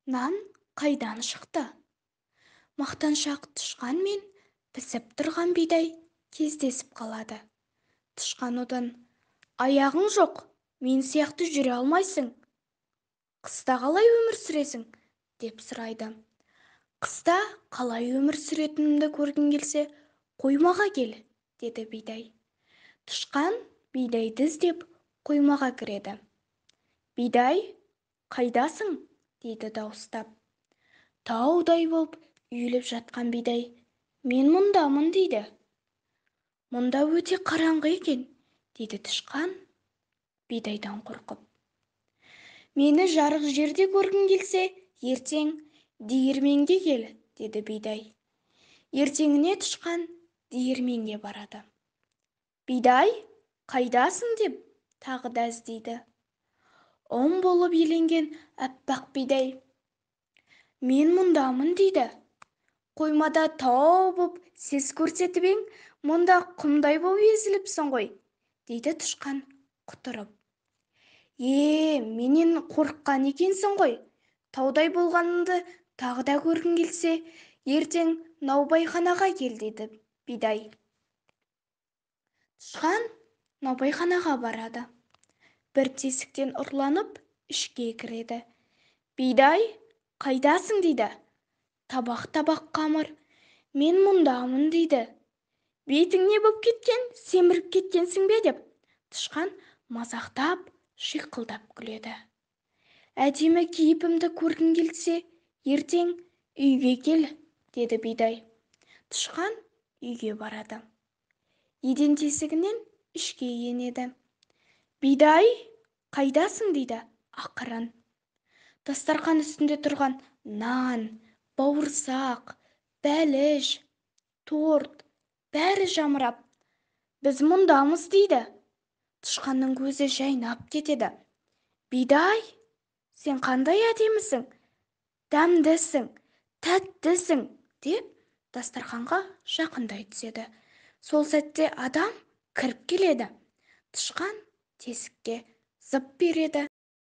Нан қайдан шықты? Мақтаншақ тышқан мен пісіп тұрған бидай кездесіп қалады. Тышқан одан: аяғың жоқ, мен сияқты жүре алмайсың. Қыста қалай өмір сүресің? Деп сұрайды. Қыста қалай өмір сүретінімді көргің келсе, қоймаға кел, деді бидай. Тышқан бидайды іздеп қоймаға кіреді. Бидай, қайдасың? Дейді дауыстап. Таудай болып үйіліп жатқан бидай: мен мұндамын, дейді. Мұнда өте қараңғы екен, дейді тышқан бидайдан қорқып. Мені жарық жерде көргің келсе, ертең диірменге кел, деді бидай. Ертеңіне тышқан диірменге барады. Бидай, қайдасың? Деп тағы да іздейді. Ұн болып еленген аппақ бидай: мен мұндамын, дейді. Қоймада тау боп сес көрсетіп ең, мұнда құмдай боп езіліпсің ғой, дейді тышқан құтырып. Менен қорыққан екенсің ғой. Таудай болғанымды тағы да көргің келсе, ертең наубайханаға кел, дейді бидай. Тышқан наубайханаға барады. Бір тесіктен ұрланып ішке кіреді. Бидай, қайдасың? Дейді. Табақ қамыр: мен мұндамын, дейді. Бетің не боп кеткен, семіріп кеткенсің бе? Деп тышқан мазақтап, шиқылдап күледі. Әдемі кейпімді көргің келсе, ертең үйге кел, деді бидай. Тышқан үйге барады. Еден тесігінен ішке енеді. Бидай, қайдасың? Дейді ақырын. Дастарқан үстінде тұрған нан, бауырсақ, бәліш, торт, бәрі жамырап: біз мұндамыз, дейді. Тышқанның көзі жайнап кетеді. Бидай, сен қандай әдемісің, дәмдісің, тәттісің, деп дастарханға жақындай түседі. Сол сәтте адам кіріп келеді. Тышқан тесікке зып береді.